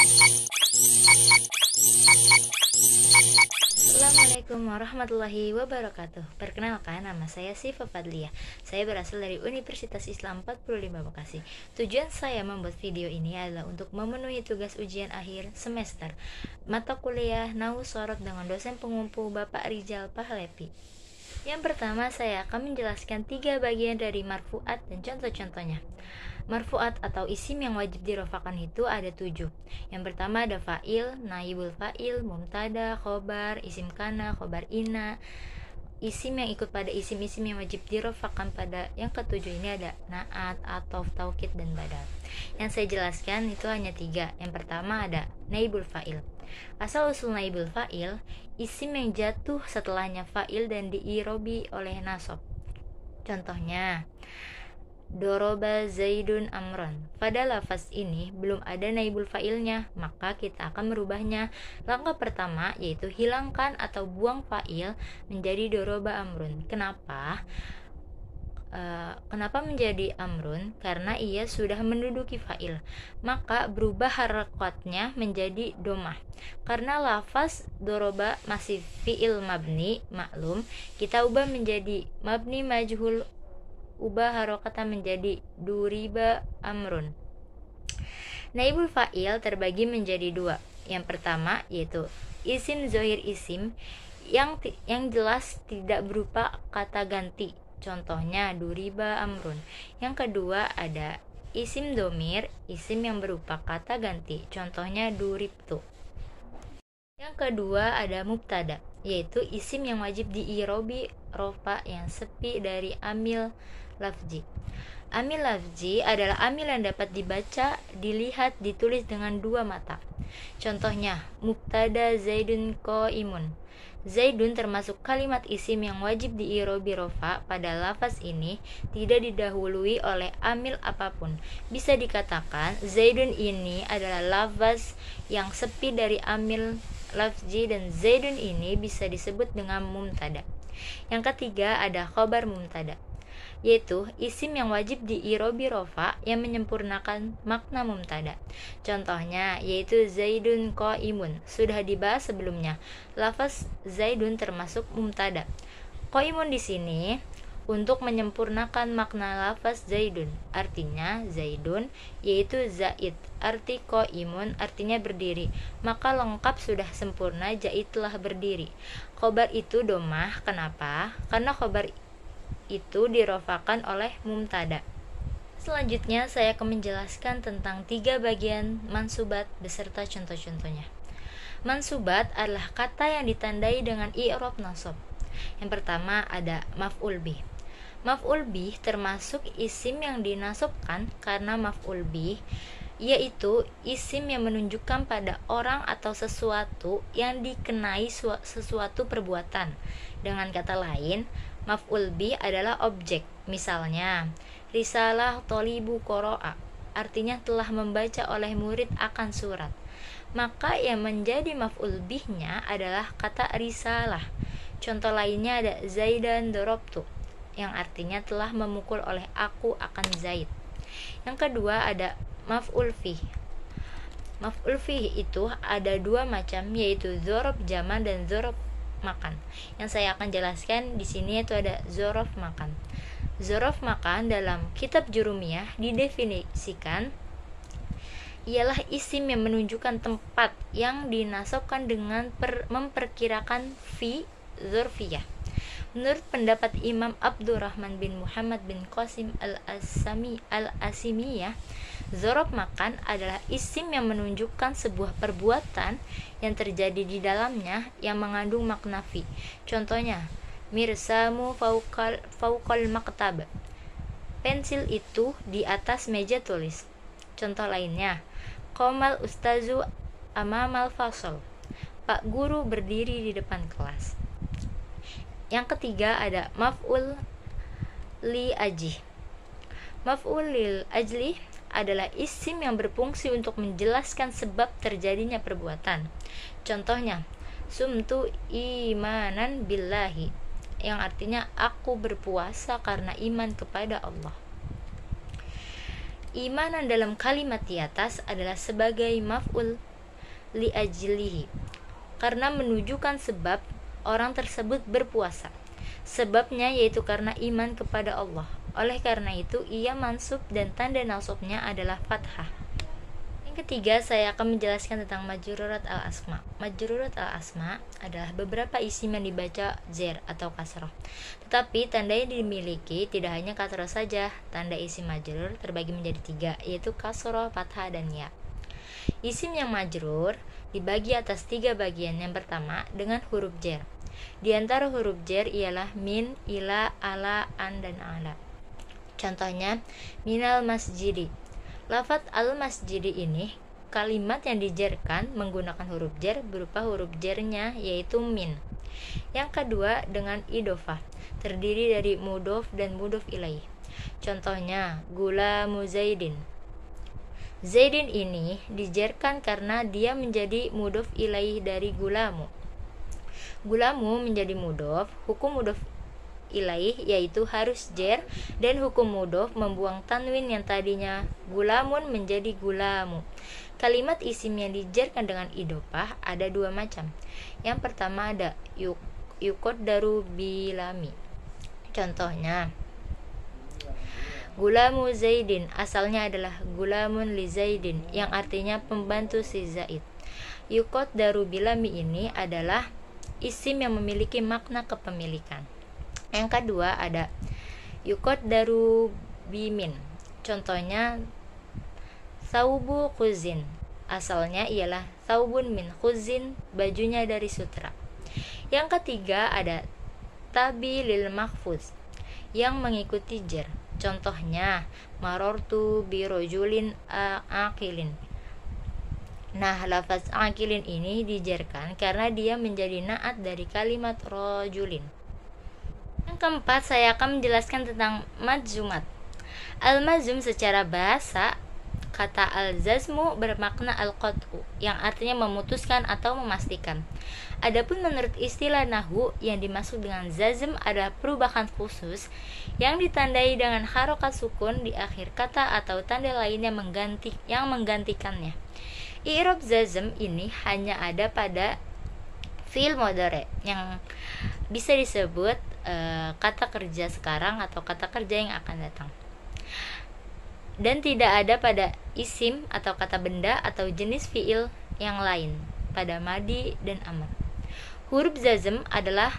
Assalamualaikum warahmatullahi wabarakatuh. Perkenalkan, nama saya Siva Fadliah. Saya berasal dari Universitas Islam 45 Bekasi. Tujuan saya membuat video ini adalah untuk memenuhi tugas ujian akhir semester mata kuliah Nahwu Shoroh dengan dosen pengumpu Bapak Rizal Pahlevi. Yang pertama, saya akan menjelaskan 3 bagian dari marfu'at dan contoh-contohnya. Marfu'at atau isim yang wajib dirofakan itu ada 7. Yang pertama ada fa'il, naibul fa'il, mubtada, khobar, isim kana, khobar ina. Isim yang ikut pada isim-isim yang wajib dirofakan pada yang ketujuh ini ada na'at, atof, taukid, dan badal. Yang saya jelaskan itu hanya 3. Yang pertama ada naibul fa'il. Asal usul naibul fa'il, isim yang jatuh setelahnya fa'il dan diirobi oleh nasab. Contohnya, doroba zaidun amron. Pada lafaz ini belum ada naibul fa'ilnya, maka kita akan merubahnya. Langkah pertama yaitu hilangkan atau buang fa'il menjadi doroba amrun. Kenapa menjadi amrun? Karena ia sudah menduduki fa'il, maka berubah harakatnya menjadi domah. Karena lafaz doroba masih fi'il mabni maklum, kita ubah menjadi mabni majhul, ubah harokatan menjadi duriba amrun. Naibul fa'il terbagi menjadi 2. Yang pertama yaitu isim zohir isim yang jelas tidak berupa kata ganti. Contohnya duriba amrun. Yang kedua ada isim domir, isim yang berupa kata ganti. Contohnya duribtu. Yang kedua ada mubtada, yaitu isim yang wajib diirobi rofa yang sepi dari amil lafzi. Amil lafzi adalah amil yang dapat dibaca, dilihat, ditulis dengan 2 mata. Contohnya mubtada zaidun qaimun. Zaidun termasuk kalimat isim yang wajib diirobi rofa. Pada lafaz ini tidak didahului oleh amil apapun. Bisa dikatakan zaidun ini adalah lafaz yang sepi dari amil lafzi, dan zaidun ini bisa disebut dengan mubtada. Yang ketiga ada khobar mubtada, yaitu isim yang wajib diirobi rofa yang menyempurnakan makna mubtada. Contohnya yaitu zaidun qaimun. Sudah dibahas sebelumnya. Lafaz zaidun termasuk mubtada. Qaimun di sini untuk menyempurnakan makna lafaz zaidun. Artinya zaidun yaitu zaid, arti qaimun artinya berdiri. Maka lengkap sudah sempurna, zaid telah berdiri. Khobar itu domah. Kenapa? Karena khobar itu dirofakan oleh mubtada. Selanjutnya saya akan menjelaskan tentang 3 bagian mansubat beserta contoh-contohnya. Mansubat adalah kata yang ditandai dengan i'rab nasab. Yang pertama ada maf'ul bih. Maf'ul bih termasuk isim yang dinasabkan karena maf'ul bih yaitu isim yang menunjukkan pada orang atau sesuatu yang dikenai sesuatu perbuatan. Dengan kata lain, maf'ul bih adalah objek. Misalnya, risalah tolibu qoro'a, artinya telah membaca oleh murid akan surat. Maka yang menjadi maf'ul bihnya adalah kata risalah. Contoh lainnya ada zaidan dorobtu, yang artinya telah memukul oleh aku akan Zaid. Yang kedua ada maf'ul fih. Maf'ul fih itu ada 2 macam, yaitu dzorof zaman dan dzorof makan. Yang saya akan jelaskan di sini itu ada dzorof makan. Dzorof makan dalam kitab Jurumiyah didefinisikan ialah isim yang menunjukkan tempat yang dinasabkan dengan memperkirakan fi dzorfiyah. Menurut pendapat Imam Abdurrahman bin Muhammad bin Qasim al-Asimiyah, dzorof makan adalah isim yang menunjukkan sebuah perbuatan yang terjadi di dalamnya yang mengandung makna fi. Contohnya, mirsamu fauqal maktab. Pensil itu di atas meja tulis. Contoh lainnya, qomal ustazu amamal fasal. Pak guru berdiri di depan kelas. Yang ketiga ada maf'ul li ajli. Maf'ul lil ajli adalah isim yang berfungsi untuk menjelaskan sebab terjadinya perbuatan. Contohnya, sumtu imanan billahi, yang artinya aku berpuasa karena iman kepada Allah. Imanan dalam kalimat di atas adalah sebagai maf'ul li ajlihi, karena menunjukkan sebab orang tersebut berpuasa. Sebabnya yaitu karena iman kepada Allah. Oleh karena itu ia mansub dan tanda nasabnya adalah fathah. Yang ketiga, saya akan menjelaskan tentang majrurat al-asma. Majrurat al-asma adalah beberapa isim yang dibaca zer atau kasroh. Tetapi tanda yang dimiliki tidak hanya kasroh saja. Tanda isim majrur terbagi menjadi 3, yaitu kasroh, fathah, dan ya. Isim yang majrur dibagi atas 3 bagian. Yang pertama dengan huruf jer. Di antara huruf jer ialah min, ila, ala, an, dan ala. Contohnya minal masjidi. Lafadz al-masjidi ini kalimat yang dijerkan menggunakan huruf jer berupa huruf jernya yaitu min. Yang kedua dengan idofah, terdiri dari mudhof dan mudhof ilaih. Contohnya gulamu zaidin. Zaidin ini dijerkan karena dia menjadi mudhof ilaih dari gulamu. Gulamu menjadi mudhof, hukum mudhof ilaih yaitu harus jer, dan hukum mudhof membuang tanwin yang tadinya gulamun menjadi gulamu. Kalimat isim yang dijerkan dengan idofah ada 2 macam. Yang pertama ada yuqaddaru bilami. Contohnya gulamu zaidin asalnya adalah gulamun li zaidin yang artinya pembantu si Zaid. Yuqaddaru bilami ini adalah isim yang memiliki makna kepemilikan. Yang kedua ada yuqaddaru bimin. Contohnya saubu khuzin. Asalnya ialah saubun min khuzin, bajunya dari sutra. Yang ketiga ada tabi lil mahfuz yang mengikuti jer. Contohnya marortu bi rajulin aqilin. Nah, lafaz aqilin ini dijerkan karena dia menjadi naat dari kalimat rajulin. Yang keempat, saya akan menjelaskan tentang majzumat. Al-majzum secara bahasa, kata al-jazmu bermakna al-qat'u, yang artinya memutuskan atau memastikan. Adapun menurut istilah nahwu, yang dimaksud dengan jazm adalah perubahan khusus yang ditandai dengan harokat sukun di akhir kata atau tanda lain yang menggantikannya. I'rab jazm ini hanya ada pada fi'il mudhari yang bisa disebut kata kerja sekarang atau kata kerja yang akan datang, dan tidak ada pada isim atau kata benda atau jenis fi'il yang lain pada madi dan amr. Huruf jazm adalah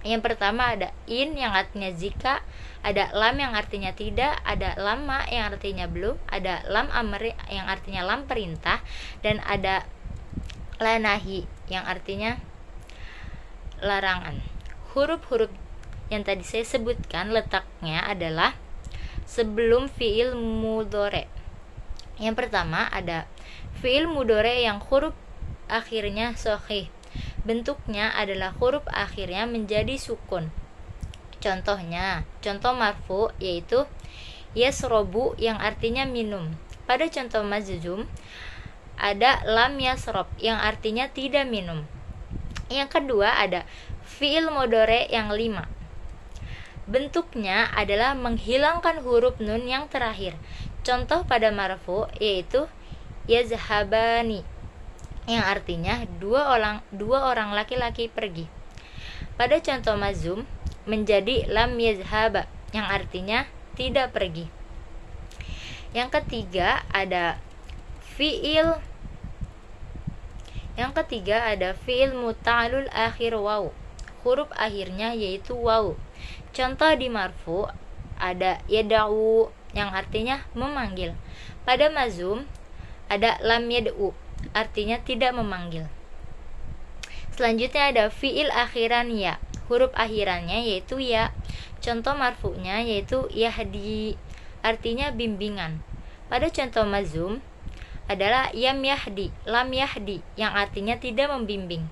yang pertama ada in yang artinya jika, ada lam yang artinya tidak, ada lama yang artinya belum, ada lam amr yang artinya lam perintah, dan ada la nahi yang artinya larangan. Huruf-huruf yang tadi saya sebutkan letaknya adalah sebelum fi'il mudhari. Yang pertama ada fi'il mudhari yang huruf akhirnya shahih. Bentuknya adalah huruf akhirnya menjadi sukun. Contoh marfu yaitu yasrobu yang artinya minum. Pada contoh majzum ada lam yasrob yang artinya tidak minum. Yang kedua ada fi'il mudhari yang 5. Bentuknya adalah menghilangkan huruf nun yang terakhir. Contoh pada marfu yaitu yazhabani yang artinya dua orang laki-laki pergi. Pada contoh mazum menjadi lam yazhaba yang artinya tidak pergi. Yang ketiga ada fi'il muta'allul akhir waw. Huruf akhirnya yaitu waw. Contoh di marfu ada yad'u yang artinya memanggil. Pada mazum ada lam yad'u artinya tidak memanggil. Selanjutnya ada fi'il akhiran ya. Huruf akhirannya yaitu ya. Contoh marfu'nya yaitu yahdi artinya bimbingan. Pada contoh mazum adalah lam yahdi yang artinya tidak membimbing.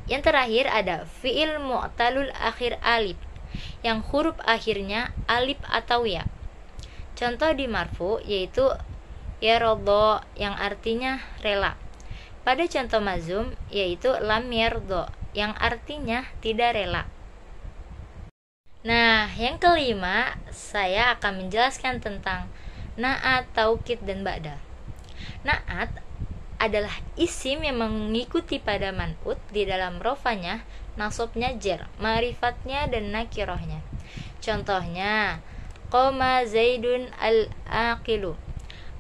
Yang terakhir ada fi'il mu'talul akhir alif yang huruf akhirnya alif atau ya. Contoh di marfu yaitu yaradha yang artinya rela. Pada contoh mazum yaitu lam yardha yang artinya tidak rela. Nah, yang kelima saya akan menjelaskan tentang na'at, taukid, dan ba'da. Na'at adalah isim yang mengikuti pada man'ut di dalam rofanya, nasabnya jer, ma'rifatnya dan nakirohnya. Contohnya, qoma Zaidun al-aqilu.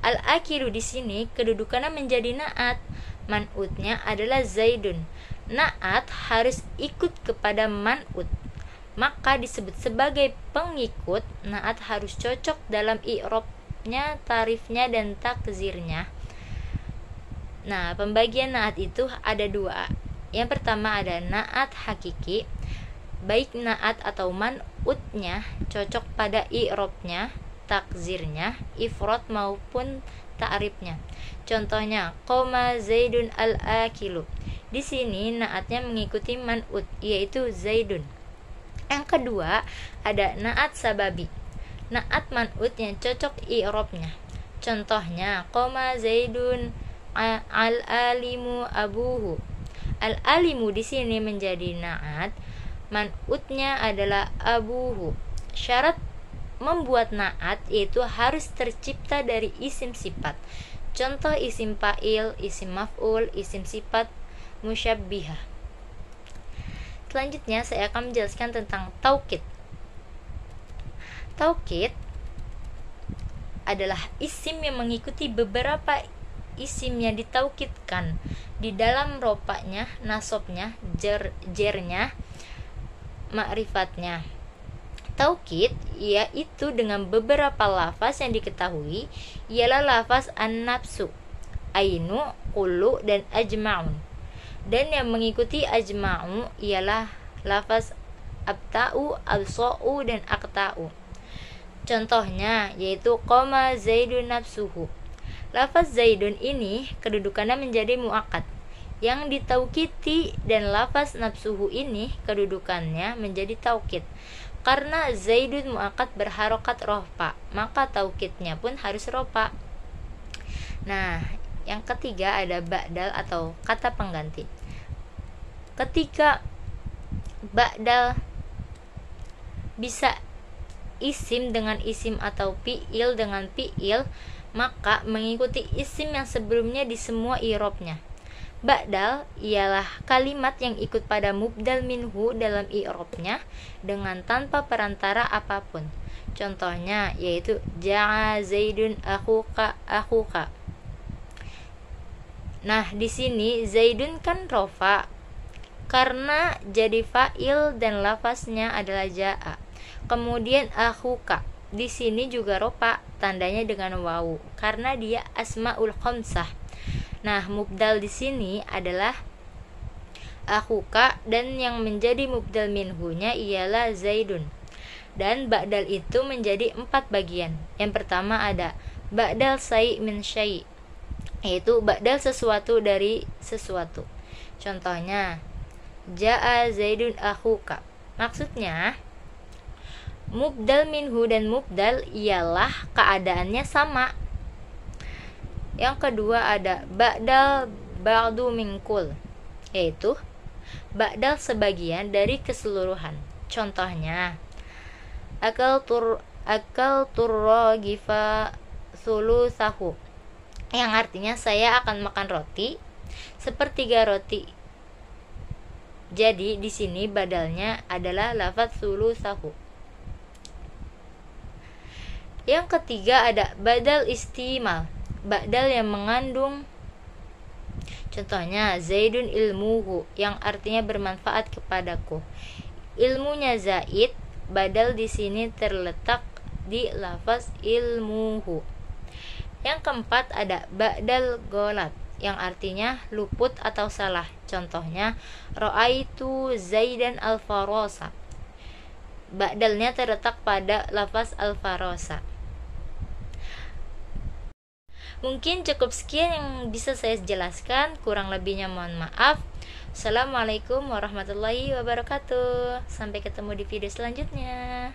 Al-aqilu di sini kedudukannya menjadi naat, man'utnya adalah Zaidun. Naat harus ikut kepada man'ut, maka disebut sebagai pengikut. Naat harus cocok dalam i'rabnya, tarifnya dan takzirnya. Nah, pembagian naat itu ada dua. Yang pertama ada naat hakiki, baik naat atau man'utnya cocok pada i'rabnya, takzirnya, ifrad maupun ta'rifnya. Contohnya, qoma Zaidun al-akilu. Di sini naatnya mengikuti man'ut, yaitu Zaidun. Yang kedua ada naat sababi, naat man'ut yang cocok i'rabnya. Contohnya, qoma Zaidun al-alimu abuhu. Al-alimu di sini menjadi naat, man'utnya adalah abuhu. Syarat membuat naat yaitu harus tercipta dari isim sifat. Contoh isim fa'il, isim maf'ul, isim sifat musyabbihah. Selanjutnya saya akan menjelaskan tentang taukid. Taukid adalah isim yang mengikuti beberapa isim yang ditaukidkan di dalam rofanya, nasabnya, jernya, ma'rifatnya. Taukid yaitu dengan beberapa lafaz yang diketahui, ialah lafaz an-nafsu, ainu, qulu dan ajma'un. Dan yang mengikuti ajma'u ialah lafaz abta'u, alsa'u dan aqta'u. Contohnya yaitu qoma Zaidun nafsuhu. Lafaz Zaidun ini kedudukannya menjadi muakkad yang ditaukiti, dan lafaz nafsuhu ini kedudukannya menjadi taukid. Karena Zaidun muakkad berharokat rofa, maka taukidnya pun harus rofa. Nah, yang ketiga ada ba'dal atau kata pengganti. Ketika ba'dal bisa isim dengan isim atau fi'il dengan fi'il, maka mengikuti isim yang sebelumnya di semua i'rabnya. Ba'dal ialah kalimat yang ikut pada mubdal minhu dalam i'rabnya dengan tanpa perantara apapun. Contohnya yaitu ja'a Zaidun akhuka. Nah, di sini Zaidun kan rofa karena jadi fa'il dan lafaznya adalah ja'a. Kemudian akhuka di sini juga rofa, tandanya dengan wawu karena dia asmaul khamsah. Nah, mubdal di sini adalah akhuka dan yang menjadi mubdal minhunya ialah Zaidun. Dan ba'dal itu menjadi 4 bagian. Yang pertama ada ba'dal sai' min syai', yaitu ba'dal sesuatu dari sesuatu. Contohnya ja'a Zaidun akhuka. Maksudnya mubdal minhu dan mubdal ialah keadaannya sama. Yang kedua ada ba'dal ba'du minkul, yaitu ba'dal sebagian dari keseluruhan. Contohnya akal turragifa sulusahu, yang artinya saya akan makan roti sepertiga roti. Jadi di sini badalnya adalah lafaz sulusahu. Yang ketiga ada badal istimal, badal yang mengandung. Contohnya Zaidun ilmuhu, yang artinya bermanfaat kepadaku. Ilmunya Zaid, badal di sini terletak di lafaz ilmuhu. Yang keempat ada ba'dal ghalat, yang artinya luput atau salah. Contohnya ra'aitu Zaidan al-farasa. Ba'dalnya terletak pada lafaz al-farasa. Mungkin cukup sekian yang bisa saya jelaskan, kurang lebihnya mohon maaf. Assalamualaikum warahmatullahi wabarakatuh. Sampai ketemu di video selanjutnya.